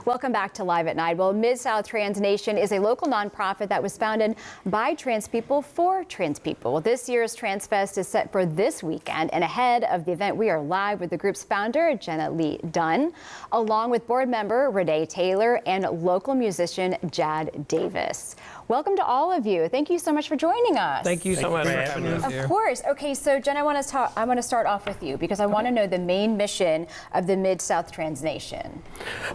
Welcome back to Live at Night. Well, Mid-South Trans Nation is a local nonprofit that was founded by trans people for trans people. This year's Trans Fest is set for this weekend, and ahead of the event, we are live with the group's founder, Jenna Lee Dunn, along with board member Renee Taylor and local musician Jad Davis. Welcome to all of you. Thank you so much for joining us. Thank you so much for having us here. Of course. Okay, so Jen, I want to start off with you because I want to know the main mission of the Mid-South Trans Nation.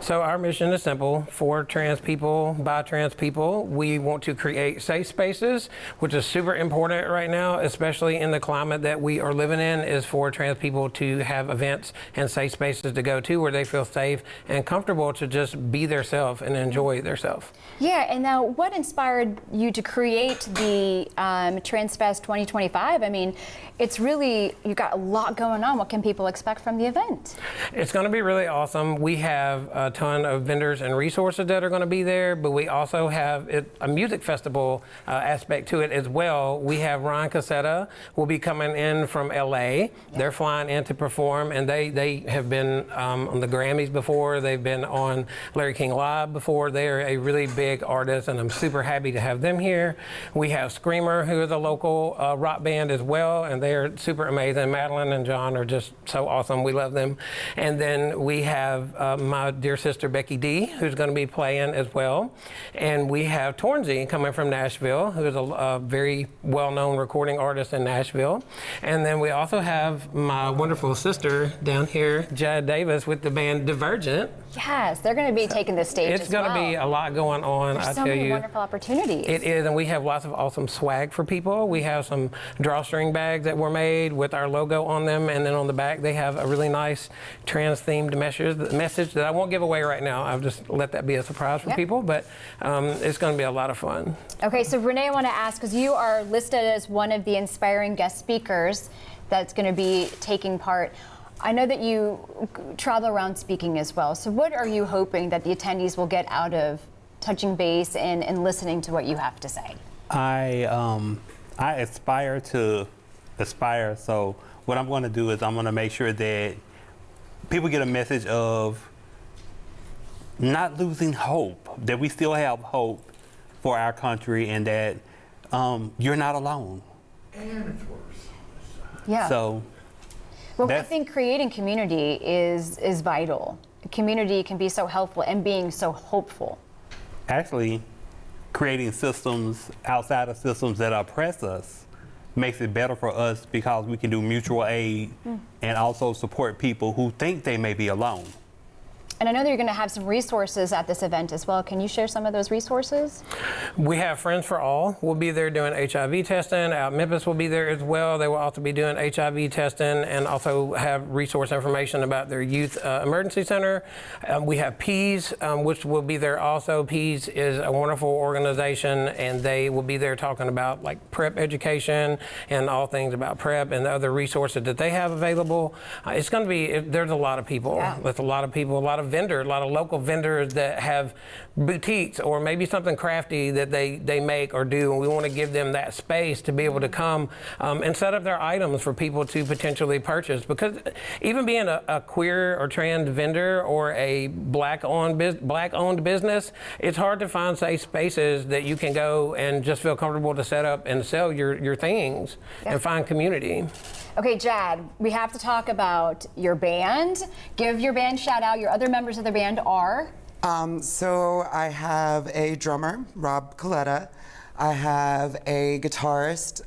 So our mission is simple: for trans people, by trans people. We want to create safe spaces, which is super important right now, especially in the climate that we are living in, is for trans people to have events and safe spaces to go to where they feel safe and comfortable to just be themselves and enjoy themselves. Yeah, and now what inspired you to create the Trans Fest 2025? I mean, it's really, you've got a lot going on. What can people expect from the event? It's going to be really awesome. We have a ton of vendors and resources that are going to be there, but we also have a music festival aspect to it as well. We have Ryan Cassetta will be coming in from LA. Yeah. They're flying in to perform, and they have been on the Grammys before. They've been on Larry King Live before. They are a really big artist, and I'm super happy to have them here. We have Screamer, who is a local rock band as well, and they're super amazing. Madeline and John are just so awesome. We love them. And then we have my dear sister Becky D, who's going to be playing as well. And we have Tornsey coming from Nashville, who is a very well-known recording artist in Nashville. And then we also have my wonderful sister down here, Jad Davis, with the band Divergent. Yes, they're going to be taking the stage It's going to be a lot going on, There's I so tell many you. wonderful opportunities. It is, and we have lots of awesome swag for people. We have some drawstring bags that were made with our logo on them, and then on the back they have a really nice trans-themed message that I won't give away right now. I'll just let that be a surprise for people, but it's going to be a lot of fun. Okay, so Renee, I want to ask, because you are listed as one of the inspiring guest speakers that's going to be taking part. I know that you travel around speaking as well. So what are you hoping that the attendees will get out of touching base and listening to what you have to say? I aspire to aspire. So what I'm going to do is I'm going to make sure that people get a message of not losing hope, that we still have hope for our country, and that you're not alone. And it's worse. Yeah. So. Well, I think creating community is vital. Community can be so helpful and being so hopeful. Actually, creating systems outside of systems that oppress us makes it better for us because we can do mutual aid and also support people who think they may be alone. And I know that you're going to have some resources at this event as well. Can you share some of those resources? We have Friends for All. We'll be there doing HIV testing. Out Memphis will be there as well. They will also be doing HIV testing and also have resource information about their youth emergency center. We have PEAS, which will be there also. PEAS is a wonderful organization, and they will be there talking about like PrEP education and all things about PrEP and the other resources that they have available. It's going to be, there's a lot of people. Yeah. With a lot of people, a lot of vendors, a lot of local vendors that have boutiques or maybe something crafty that they make or do, and we want to give them that space to be able to come and set up their items for people to potentially purchase. Because even being a queer or trans vendor or a black-owned business, it's hard to find safe spaces that you can go and just feel comfortable to set up and sell your things and find community. Okay, Jad, we have to talk about your band. Give your band shout out. Your other members of the band are? So I have a drummer, Rob Coletta. I have a guitarist,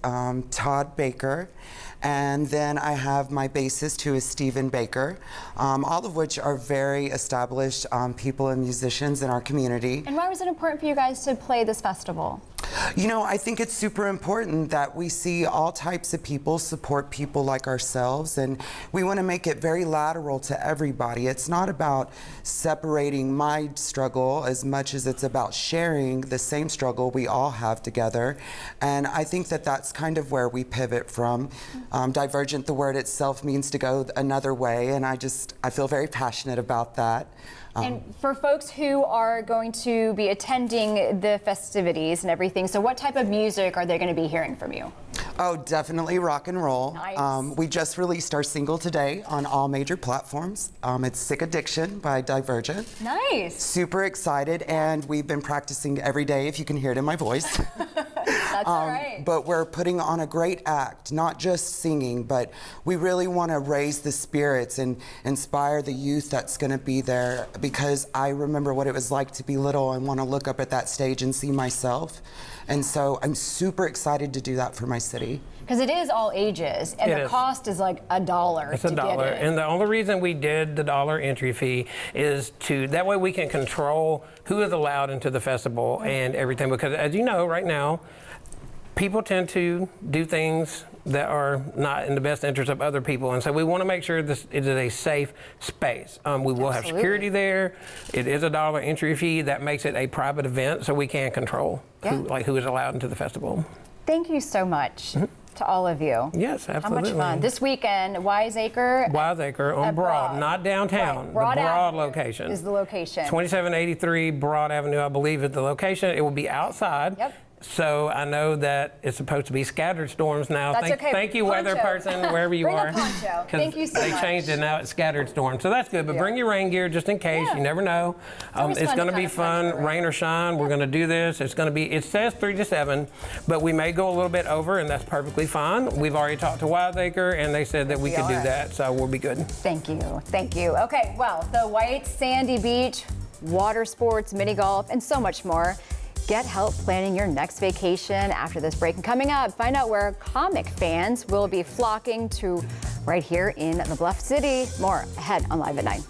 Todd Baker. And then I have my bassist, who is Stephen Baker, all of which are very established people and musicians in our community. And why was it important for you guys to play this festival? You know, I think it's super important that we see all types of people support people like ourselves, and we want to make it very lateral to everybody. It's not about separating my struggle as much as it's about sharing the same struggle we all have together. And I think that that's kind of where we pivot from. Divergent, the word itself means to go another way, and I feel very passionate about that. And for folks who are going to be attending the festivities and everything, so what type of music are they going to be hearing from you? Oh, definitely rock and roll. Nice. We just released our single today on all major platforms. It's Sick Addiction by Divergent. Nice. Super excited, and we've been practicing every day, if you can hear it in my voice. That's all right. But we're putting on a great act, not just singing, but we really want to raise the spirits and inspire the youth that's going to be there, because I remember what it was like to be little and want to look up at that stage and see myself. And so I'm super excited to do that for my city. Because it is all ages, and It the is. cost is like $1 It's to $1, get in. and the only reason we did the $1 entry fee is that way we can control who is allowed into the festival and everything. Because as you know, right now, people tend to do things that are not in the best interest of other people, and so we want to make sure this it is a safe space. We will have security there. It is a $1 entry fee. That makes it a private event, so we can control who is allowed into the festival. Thank you so much to all of you. Yes, absolutely. How much fun. This weekend, Wiseacre. Wiseacre on at Broad, not downtown. Right. Broad the Broad Avenue location is the location. 2783 Broad Avenue, I believe, is the location. It will be outside. Yep. So I know that it's supposed to be scattered storms now. That's okay. Thank you, weather Poncho. person, wherever you Bring a are. poncho. 'Cause Thank you so they much. changed it now. It's scattered storms, so that's good. But Yeah. bring your rain gear just in case. Yeah. You never know. always It's fun going to to be kind of punch fun, it, rain or shine. We're going to do this. It's going to be. It says 3 to 7, but we may go a little bit over, and that's perfectly fine. We've already talked to Wiseacre, and they said that we be could all do right. that, so we'll be good. Thank you. Thank you. Okay, well, the white sandy beach, water sports, mini golf, and so much more. Get help planning your next vacation after this break. And coming up, find out where comic fans will be flocking to right here in the Bluff City. More ahead on Live at 9.